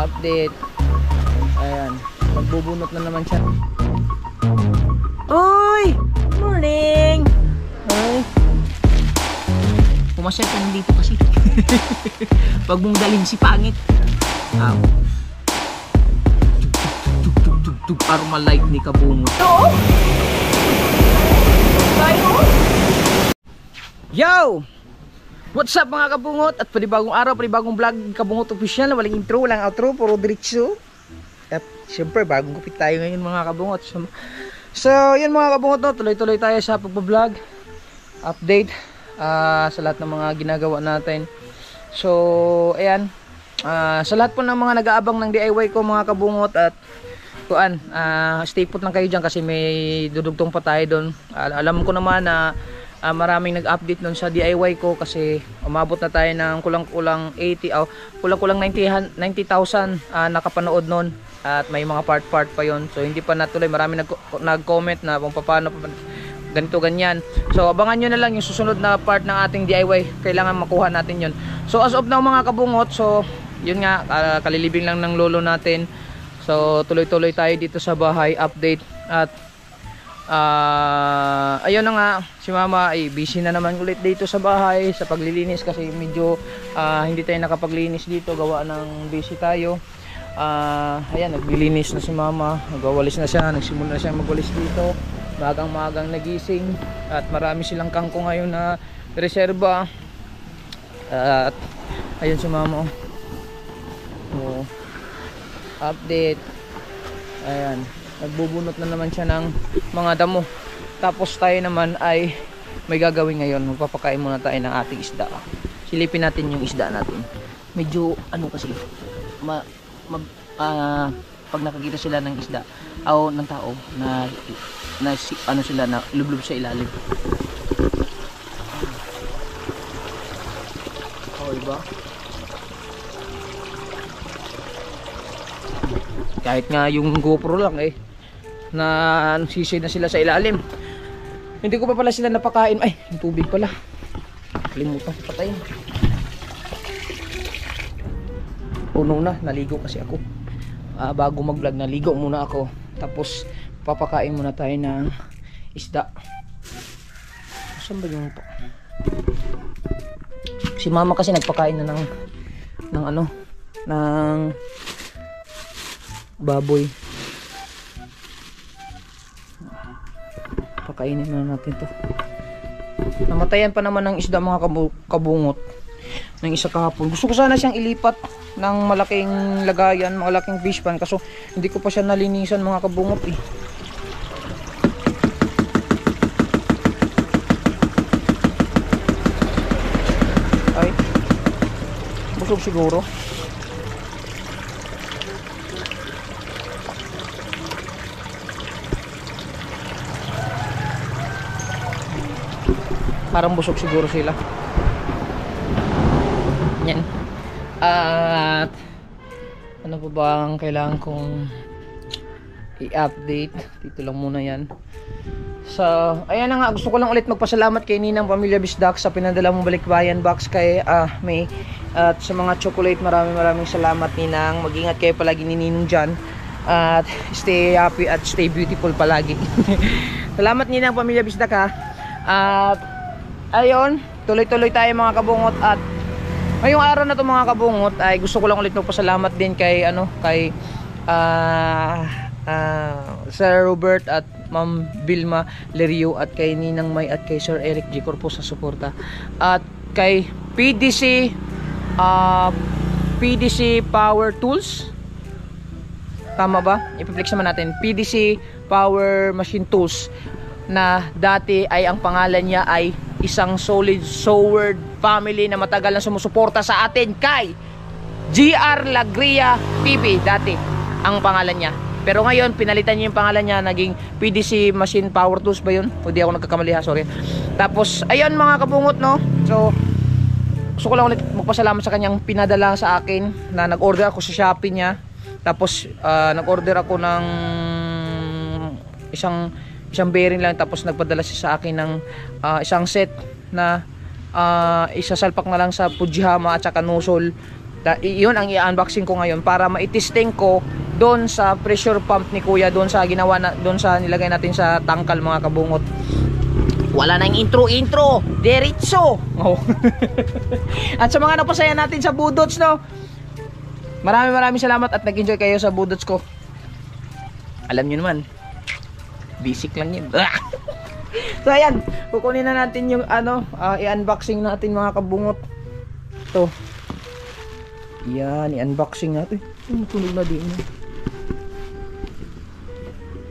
update. Ayan, magbubunot na naman siya. Uy! Morning! Ay. Pumasyal ka dito kasi. Pag mong dalhin si pangit. Tug aroma light ni kabungot. Yo! What's up mga kabungot? At panibagong araw, panibagong vlog Kabungot Official. Walang intro, walang outro, puro diretso. At syempre bagong gupit tayo ngayon mga kabungot. So yun mga kabungot, no? Tuloy-tuloy tayo sa pagbablog. Update sa lahat ng mga ginagawa natin. So ayan, sa lahat po ng mga nag-aabang ng DIY ko mga kabungot, at kuan, stay put lang kayo dyan kasi may dudugtong pa tayo doon. Alam ko naman na maraming nag-update nun sa DIY ko kasi umabot na tayo ng kulang-kulang 80 kulang-kulang 90,000 nakapanood nun, at may mga part-part pa yon. So hindi pa natuloy, maraming nag-comment na kung paano ganito ganyan. So abangan nyo na lang yung susunod na part ng ating DIY, kailangan makuha natin yon. So as of now mga kabungot, so yun nga, kalilibing lang ng lolo natin. So tuloy-tuloy tayo dito sa bahay, update. At ayun na nga, si mama ay busy na naman ulit dito sa bahay sa paglilinis kasi medyo hindi tayo nakapaglinis dito, gawa ng busy tayo. Ayan, naglilinis na si mama, nagwawalis na siya, nagsimula na siya magwalis dito, magang nagising, at marami silang kangkong ngayon na reserba. At ayun si mama, update. Ayan, nagbubunot na naman siya ng mga damo. Tapos tayo naman ay may gagawin ngayon, magpapakain muna tayo ng ating isda. Silipin natin yung isda natin. Medyo ano kasi pag nakakita sila ng isda o ng tao na ano sila, na lublob sa ilalim. Diba? Kahit nga yung GoPro lang na sisid na sila sa ilalim. Hindi ko pa pala sila napakain. Ay, yung tubig pala, kalimutan ko patayin. Puno na, naligo kasi ako. Bago mag vlog, naligo muna ako. Tapos papakain muna tayo ng isda. Saan ba yung si mama kasi nagpakain na ng baboy. Pakainin na natin to. Namatayan pa naman ng isda mga kabungot ng isa kahapon. Gusto ko sana siyang ilipat ng malaking lagayan, malaking fish pan, kaso hindi ko pa siya nalinisan mga kabungot Ay, busog siguro. Parang busog siguro sila. Yan. At ano pa ba ang kailangan kong i-update? Dito lang muna yan. So, ayan na nga. Gusto ko lang ulit magpasalamat kay Ninang Pamilya Bisdak sa pinadala mong balikbayan box kay May. At sa mga chocolate, maraming salamat Ninang. Mag-ingat kayo palagi ni Ninong dyan. At stay happy at stay beautiful palagi. Salamat Ninang Pamilya Bisdak ha. At ayun, tuloy-tuloy tayo mga kabungot. At ngayong araw na to mga kabungot ay gusto ko lang ulit magpasalamat din kay Sir Robert at Ma'am Vilma Lerio, at kay Ninang May at kay Sir Eric G. Corpo sa suporta, at kay PDC Power Tools. Tama ba? I-flex naman natin. PDC Power Machine Tools, na dati ay ang pangalan niya ay isang solid Soward family na matagal na sumusuporta sa atin, kay GR Lagria TV dati ang pangalan niya. Pero ngayon pinalitan niya yung pangalan niya, naging PDC Machine Power Tools ba yun? O di ako nagkakamali ha, sorry. Tapos ayun mga kabungot, no. So gusto ko lang ulit magpasalamat sa kanyang pinadala sa akin, na nag-order ako sa Shopee niya. Tapos nag-order ako ng isang bearing lang, tapos nagpadala siya sa akin ng isang set na isasalpak na lang sa Fujihama at saka Nosol. Iyon ang i-unboxing ko ngayon para maitesting ko doon sa pressure pump ni Kuya, doon sa ginawa na, doon sa nilagay natin sa tangkal mga kabungot. Wala nang intro, diretso. Oh. At sa mga napasaya natin sa Budots, no, maraming salamat at nag-enjoy kayo sa Budots ko. Alam nyo naman, basic lang yun. So ayan, kukunin na natin yung i-unboxing natin mga kabungot. Ito. Yan, i-unboxing natin. Tunog na din.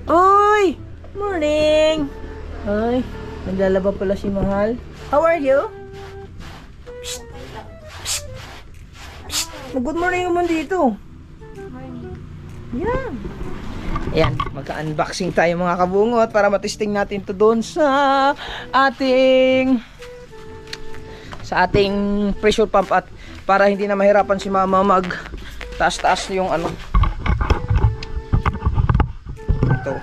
Oy! Morning! Ay, naglalaba pala si Mahal. How are you? Psst! Psst! Psst! Good morning naman dito. Morning. Yan. Ayan, magka-unboxing tayo mga kabungot para matesting natin to doon sa ating pressure pump at para hindi na mahirapan si Mama mag taas-taas yung ito.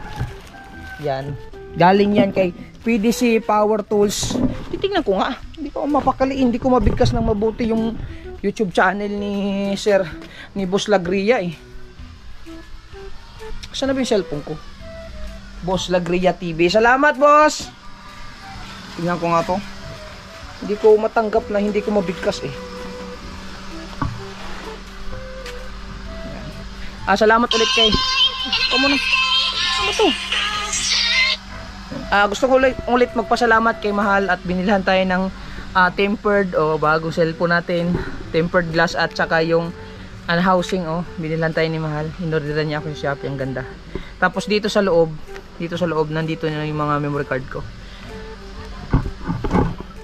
Yan. Galing yan kay PDC Power Tools. Titingnan ko nga. Hindi ko mapakali, hindi ko mabigkas ng mabuti yung YouTube channel ni Sir, ni Boss Lagria eh. Saan na ba yung cellphone ko? Boss Lagria TV. Salamat, boss! Tingnan ko nga to. Hindi ko matanggap na hindi ko mabigkas eh. Salamat ulit kay... Ano to? Gusto ko ulit magpasalamat kay Mahal at binilhan tayo ng tempered bagong cellphone natin. Tempered glass at saka yung housing binilhan tayo ni Mahal. Inorderan niya ako sa Shopee, ang ganda. Tapos dito sa loob nandito na yung mga memory card ko.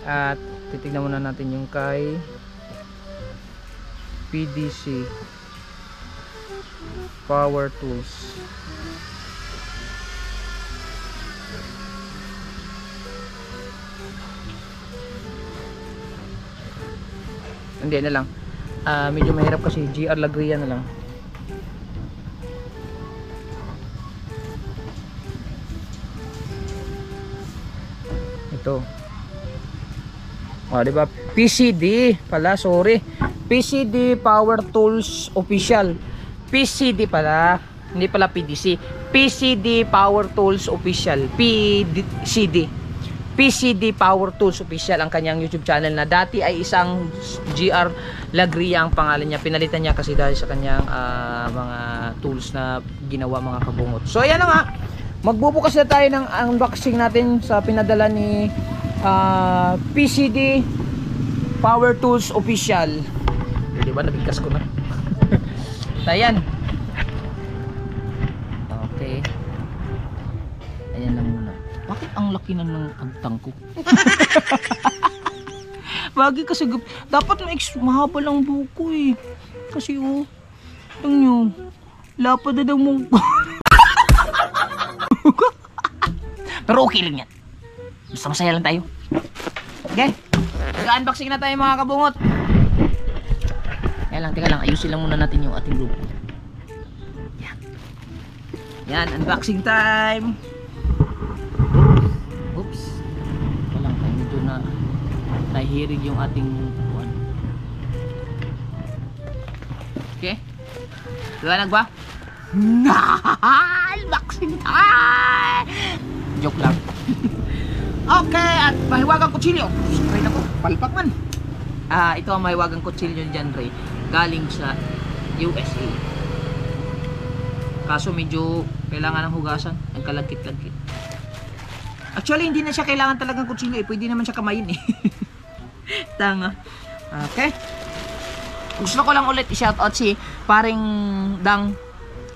At titignan muna natin yung kay PDC Power Tools. Hindi na lang. Medyo mahirap kasi GR Lagria na lang. Ito. Diba? PCD pala, sorry. PCD Power Tools Official. PCD pala, hindi pala PDC. PCD Power Tools Official. PCD Power Tools Official ang kanyang YouTube channel na dati ay isang GR Lagria ang pangalan niya. Pinalitan niya kasi dahil sa kanyang mga tools na ginawa mga kabungot. So ayan na nga. Magbubukas na tayo ng unboxing natin sa pinadala ni PCD Power Tools Official. Diba nabigkas ko na. Ayan. Okay. Ayan lang muna. Bakit ang laki na ng agtang ko? Bagay kasi dapat mahaba lang buko eh. Kasi ito nyo, lapad na daw mo. Pero okay lang yan. Basta masaya lang tayo. Okay. Mag-unboxing na tayo mga kabungot. Teka lang, ayusin lang muna natin yung ating grupo. Yan, unboxing time. Oops. Walang tayo medyo na nahihirig yung ating buwan. Okay. Liwanag ba? Unboxing time! Joke lang. Okay, at mahiwagang kutsilyo. Spray na ko, palpak man. Ito ang mahiwagang kutsilyo dyan, Ray. Galing sa USA. Kaso medyo kailangan ng hugasan. Nagkalagkit-lagkit. Actually, hindi na siya kailangan talagang kutsilyo eh. Pwede naman siya kamayin eh. Tanga. Okay. Gusto ko lang ulit i-shoutout si paring Dang.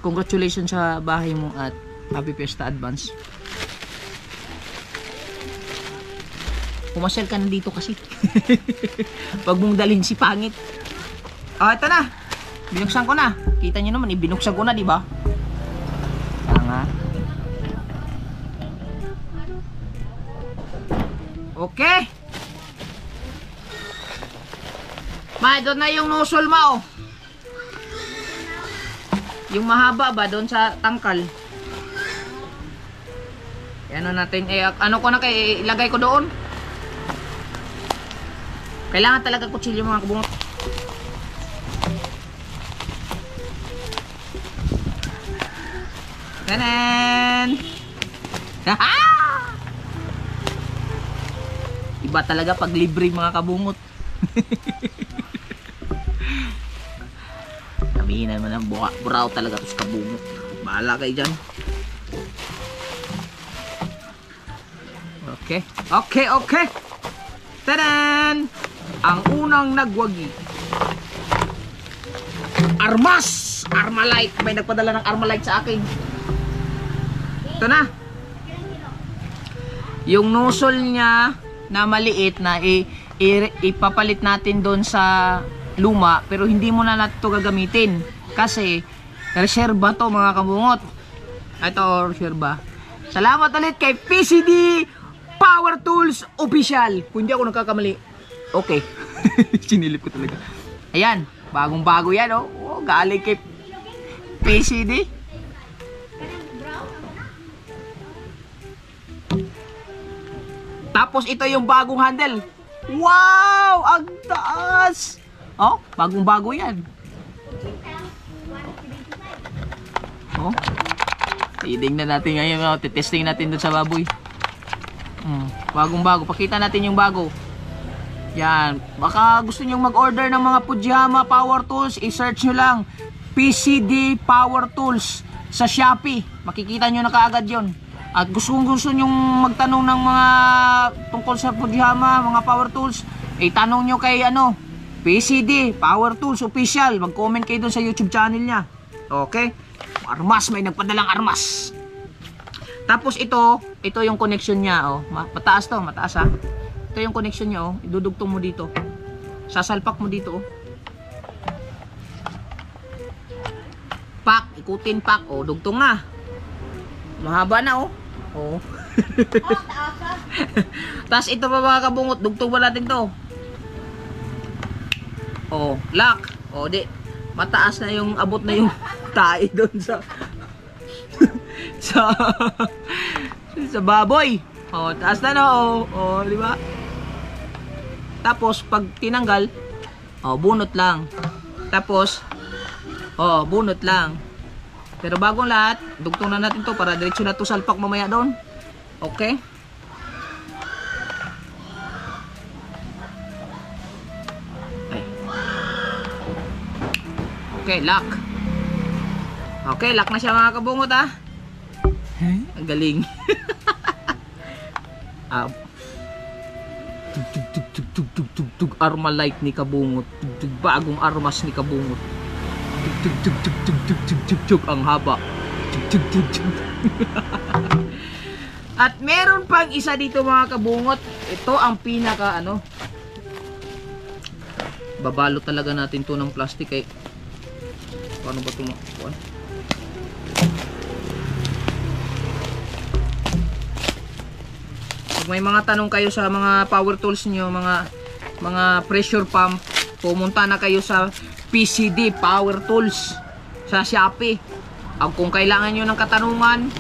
Congratulations sa bahay mo at happy fiesta advance. Pumasel ka na dito kasi. Pag mong dalhin si pangit. Ito na. Binuksan ko na. Kita nyo naman, binuksan ko na, di ba? Nga. Okay. Doon na yung nozzle mo. Yung mahaba ba doon sa tangkal? Ano natin, ano ko na ilagay ko doon? Kailangan talaga kutsilyo mga kabungot. Tanan! Iba talaga pag libre mga kabungot. Sabihin naman ang buraw talaga ito sa kabungot. Bahala kayo dyan. Okay. Okay, okay. Tadan! Ang unang nagwagi. Armas! Armalite. May nagpadala ng Armalite sa akin. Ito na. Yung nozzle niya na maliit na ipapalit natin doon sa luma, pero hindi mo na natin ito gagamitin kasi reserba to mga kabungot. Ito reserba. Salamat ulit kay PCD Power Tools Official. Kung hindi ako nagkakamali. Okay. Sinilip ko talaga. Ayan, bagong bago yan oh. Oh, galing kay PCD. Tapos ito yung bagong handle. Wow! Ang taas! Oh, bagong bago yan. Oh. Tingnan natin ngayon. Oh. Testing natin dun sa baboy. Bagong bago. Pakita natin yung bago. Yan. Baka gusto nyo mag-order ng mga Fujiyama Power Tools, i-search nyo lang PCD Power Tools sa Shopee. Makikita nyo na kaagad yun. At gusto nyong magtanong ng mga tungkol sa Fujiyama, mga power tools, tanong nyo kay PCD Power Tools Official. Mag-comment kayo dun sa YouTube channel niya. Okay? Armas, may nagpadalang armas. Tapos ito yung connection niya. Oh. Mataas to, mataas ha. Ito yung connection niya. Oh. Idudugtong mo dito. Sasalpak mo dito. Oh. Pak, ikutin pak. Oh, dugtong na. Mahaba na oh. Oh. Tapos ito pa mga kabungot, dugtong ba natin to? Oh, lock. Oh, di. Mataas na yung abot na yung tae doon sa sa baboy. Oh, taas na no. Oh, di ba? Tapos pag tinanggal, oh, bunot lang. Tapos bunot lang. Pero bagong lahat, dugtong na natin to para diretso na to salpak mamaya doon. Okay? Okay, lock. Okay, lock na siya mga kabungot ha. Ang galing. Tug Armalite ni kabungot. Tug bagong armas ni kabungot. Tug ang haba. At meron pang isa dito mga kabungot. Ito ang pinaka babalot talaga natin to ng plastic eh. Paano ba ito makuha? Pag may mga tanong kayo sa mga power tools niyo, mga pressure pump, pumunta na kayo sa PCD Power Tools sa Shopee. Kung kailangan nyo ng katanungan,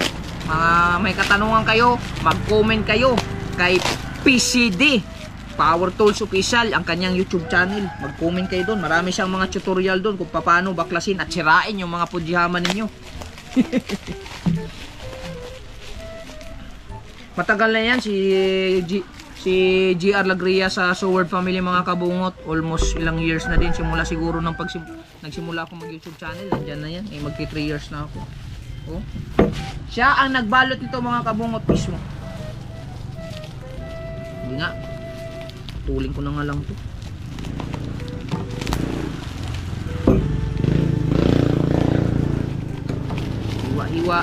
may katanungan kayo, mag-comment kayo kay PCD Power Tools Official, ang kanyang YouTube channel. Mag-comment kayo doon. Marami siyang mga tutorial doon kung paano baklasin at sirain yung mga Fujiyama ninyo. Matagal na yan si GR Lagria sa Soward Family mga kabungot. Almost ilang years na din. Simula siguro nang nagsimula ako mag-YouTube channel. Nandyan na yan. Magti 3 years na ako. Oh. Siya ang nagbalot nito mga kabungot mismo. Hindi nga. Tuling ko na nga lang to. Hiwa-hiwa.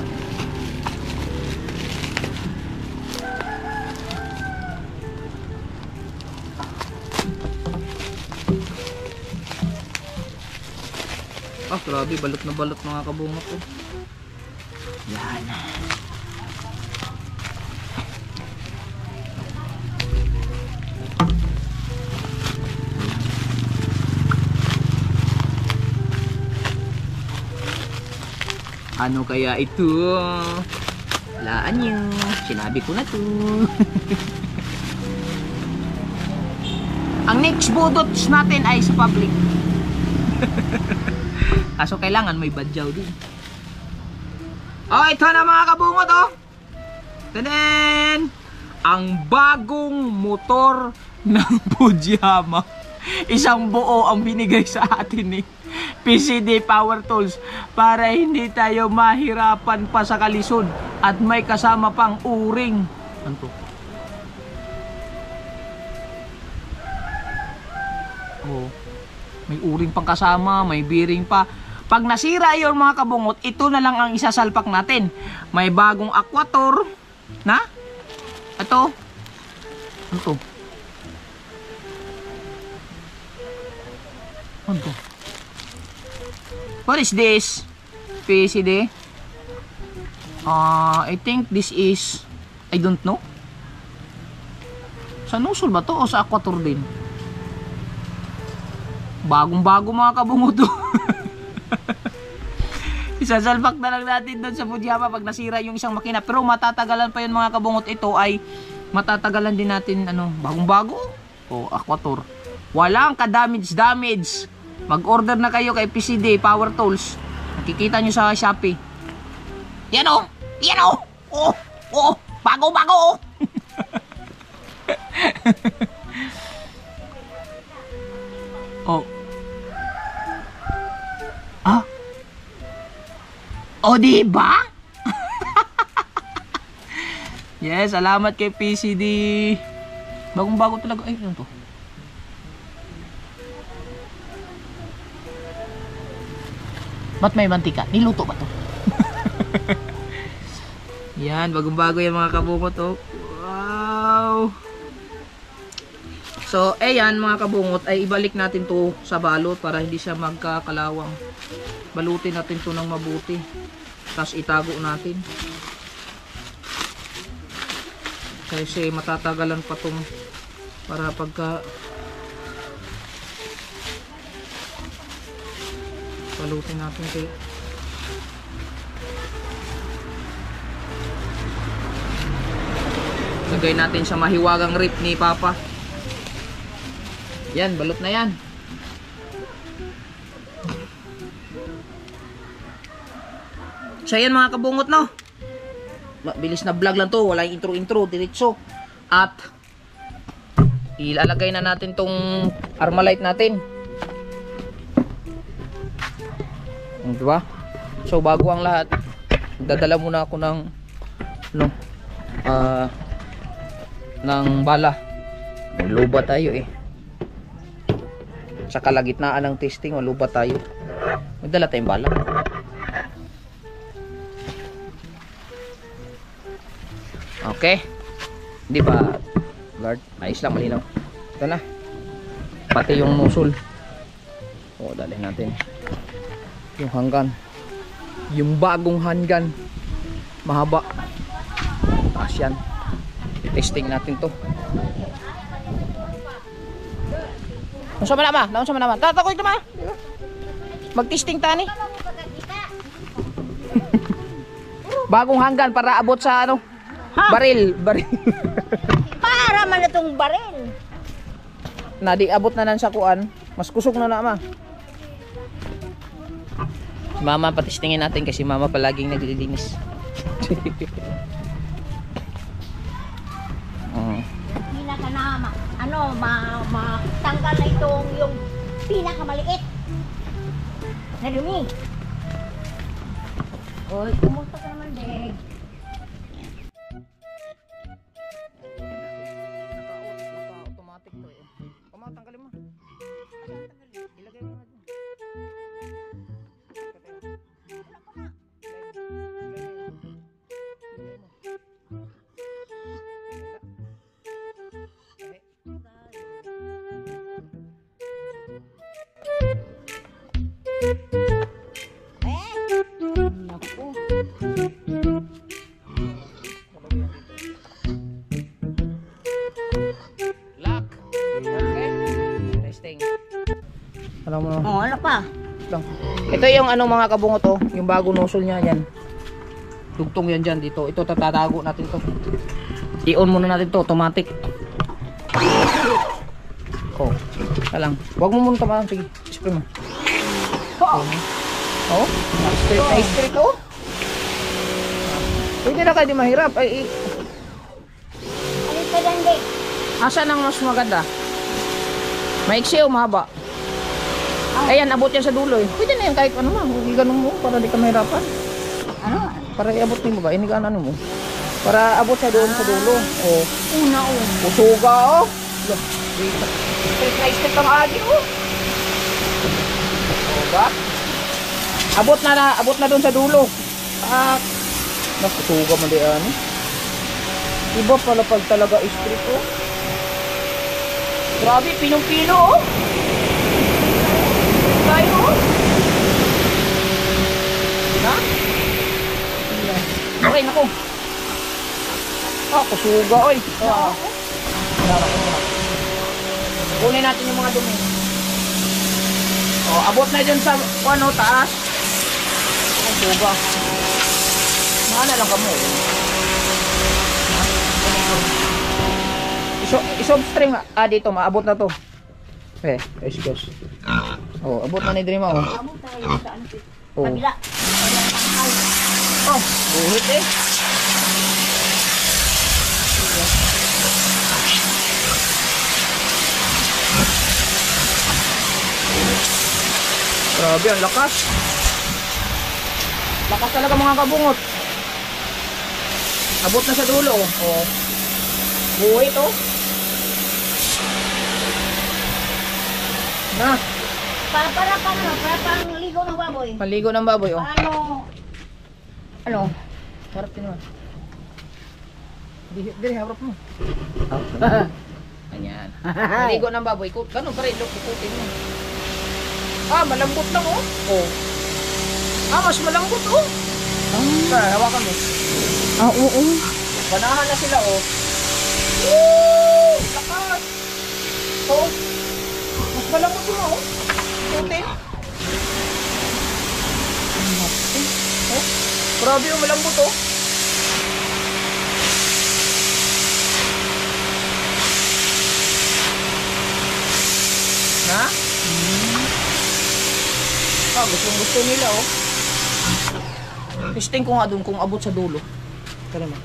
Grabe, balot na balot mga kabungot ko. Yan. Ano kaya ito? Laan nyo. Sinabi ko na to. Ang next budots natin ay sa public. Kaso kailangan may badyaw din. Oh, ito na mga kabungot, oh. Tenen! Ang bagong motor ng Fujiyama. Isang buo ang binigay sa atin ni PCD Power Tools para hindi tayo mahirapan pa sa kalisod at may kasama pang uring. Ano to? Oh, may uring pang kasama, may bearing pa. Pag nasira yon mga kabungot, ito na lang ang isasalpak natin. May bagong aquator na ito. Ano to? Ano to? What is this? PCD? I think this is, I don't know. Sa nozzle ba to o sa aquator din? Bagong-bago mga kabungot to. Isasalpak na lang natin doon sa Fujiyama pag nasira yung isang makina. Pero matatagalan pa yun mga kabungot. Ito ay matatagalan din natin ano, bagong-bago o aquator. Walang ka-damage. Mag-order na kayo kay PCD Power Tools. Nakikita nyo sa Shopee. Yan o! Yan o! Oh! Oh! Bago-bago o! Oh. Ah? O diba? Yes, salamat kay PCD. Bagong-bago talaga. Ay, ano to? Ba't may mantika? Niluto ba to? Yan, bagong-bago yung mga kabungot oh. Wow! So, ayan mga kabungot, ay ibalik natin to sa balot para hindi siya magkakalawang. Balutin natin to ng mabuti. Tapos itago natin. Kasi matatagalan pa tong para pagka balutin natin kaya lagay natin sa mahiwagang rip ni Papa. Yan, balot na yan. So yan mga kabungot no, mabilis na vlog lang to, walang intro diretso. At ilalagay na natin tong Armalite natin. Diba? So bago ang lahat, dadala muna ako ng ng bala. May luba tayo eh. Sa kalagitnaan ng testing, maluba tayo. Magdala tayong bala. Okay. Di ba, guard? Ayos lang, malinaw. Ito na. Pati yung nozzle. O, dalhin natin. Yung hanggan. Yung bagong hanggan. Mahaba. Taas yan. Testing natin to. Unsa man naman? Unsa man naman? Tatakoy ito ma. Mag-testing tani. Bagong hanggan para abot sa ano? Baril. Para man itong baril. Nadi abot na nan sa kuan. Mas kusog na na ma. Mama, patistingin natin kasi mama palaging naglilinis. Pinaka na matanggal na itong yung pinakamaliit na dumi. Oy, kumusta ka naman, Deg? Naka-automatic to eh. Tanggalin mo. Ilagay mo na dyan. Lock. Okay. Testing. Alam mo na. Oh, ano pa? Lang. Ito yung ano mga kabungot oh, yung bago nozzle niya yan. Dugtong yan dyan dito. Ito tatatago natin to. I-on muna natin to, automatic. Oh, lang. Huwag mo muna tamaan, sige. Spray mo. Oh, straight oh. Hindi na kayo di mahirap. Alin ka lang, Dek? Asan ang mas maganda? Maiksi o mahaba? Ayan, abot yan sa dulo eh. Pwede na yan kahit ano ma. Ganun mo para di ka mahirapan. Ano? Para iabot mo ba? Inigaan ano mo? Para abot sa doon sa dulo. Oh. Una. Pusuga oh. Step ang agi oh. Oh ba? Abot na doon sa dulo. Ah, napusuga man di ano. Iba pala pag talaga strip oh. Grabe, pinong-pino oh. Tayo oh. Na? Okay, naku. Ah, kusuga oy. Ah. Kunin natin yung mga dumi. Oh, abot na dyan sa ano, taas. Kusuga. Mana lang kamo. Isob string dito, maabot na to. Excuse. Oh, abot na ni Drima oh. Amo tayo sa ano? Oh. Kabila. Oh, buhit eh. Grabe, ang lakas. Lakas talaga mga kabungot. Abot na sa dulo oh. Buhit oh. Na, Para pang ligo ng baboy. paligo ng baboy oh. Ano? Harap din naman. Dili, harap mo. Ayan. Paligo ng baboy. Ganun pa rin, look, ikutin mo. Ah, malambot lang oh. Oh. Ah, mas malambot oh. Hawakan mo. Oo. Banahan na sila oh. Woo! Lakas! Oh. Mas malambot mo oh. Ikutin. Oh. Grabe yung malambot oh. Na? Ah, gusto nila oh. Testing ko nga doon kung abot sa dulo. Tara mo.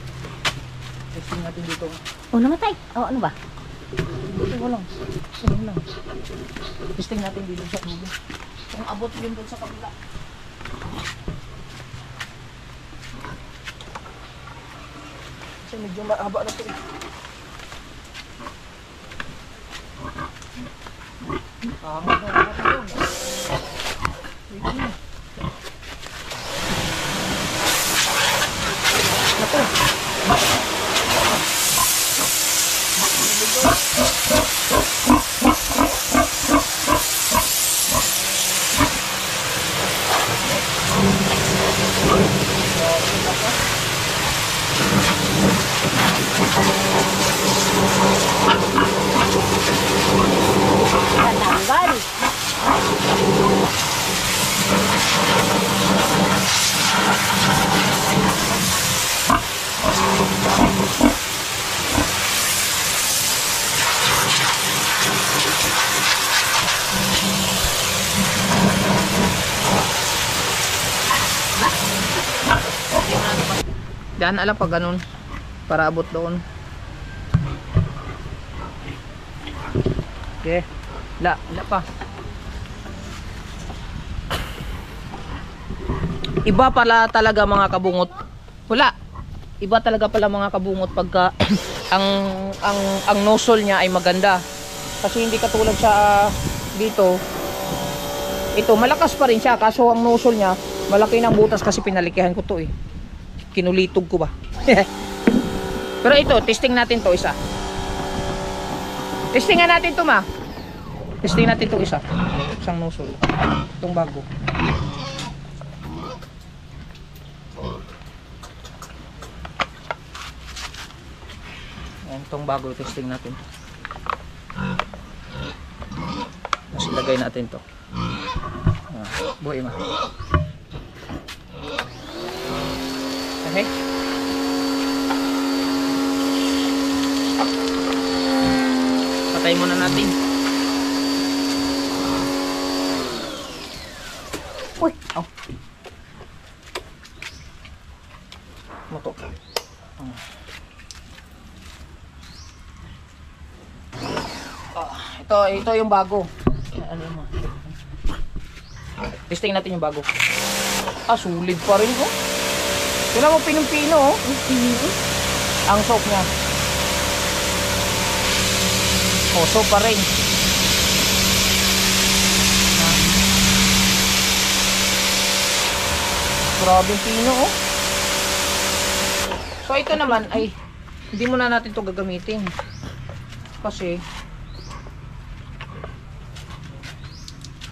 Testing natin dito. Oh, namatay. Oh, ano ba? Testing ko lang. Testing lang. Testing natin dito sa dulo. Kung abot din doon sa kabila. Kasi medyo mahaba na ito eh. Angat na doon. Dito na. Naku. Natanggal. Diyan alam pag ganun para abot doon. Okay. La pa. Iba pala talaga mga kabungot. Wala. Iba talaga pala mga kabungot pagka ang nozzle niya ay maganda. Kasi hindi katulad sa dito. Ito malakas pa rin siya kaso ang nozzle niya malaki ng butas kasi pinalikihan ko to eh. Kinulitog ko ba? Pero ito, testing natin to isa. Testingan natin to ma. Testing natin to isa. Isang nozzle. Itong bago. Itong bago testing natin. Mas ilagay natin to. Buhay ma. Okay. Patay muna natin. Uy, mo to. Ito yung bago. Ano mo? Testing natin yung bago. Sulit pa rin ko. Tignan mo, pinong-pino oh. Ang soap niya. Soap pa rin. Grabing pino oh. So ito naman ay hindi muna natin to gagamitin. Kasi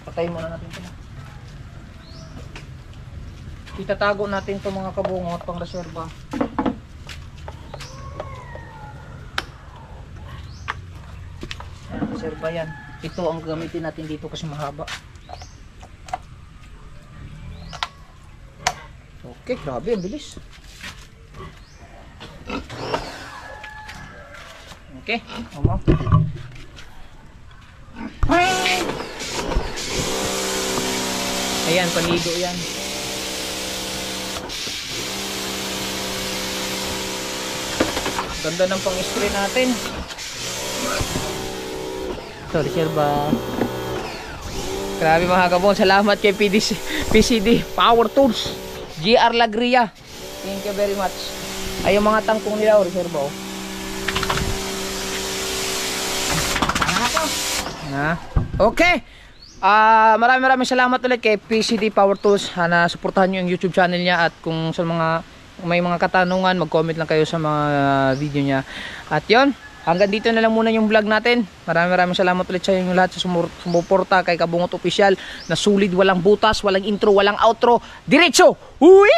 patayin muna natin ito. Itatago natin ito mga kabungot pang reserva. Reserva yan. Ito ang gamitin natin dito kasi mahaba. Okay, grabe, ang bilis. Okay, mama. Ayan, paligo yan. Ganda ng pang-spray natin. Sorry, sir ba? Grabe mga kabon, salamat kay PCD Power Tools. GR Lagria. Thank you very much. Ay, yung mga tangkong nila, reserva oh. Okay. Maraming salamat ulit kay PCD Power Tools. Na suportahan niyo yung YouTube channel niya, at kung sa may mga katanungan, mag-comment lang kayo sa mga video niya. At 'yon, hanggang dito na lang muna yung vlog natin. Maraming salamat ulit sa inyo lahat sa sumuporta kay Kabungot Official na sulit, walang butas, walang intro, walang outro, diretso. Uy!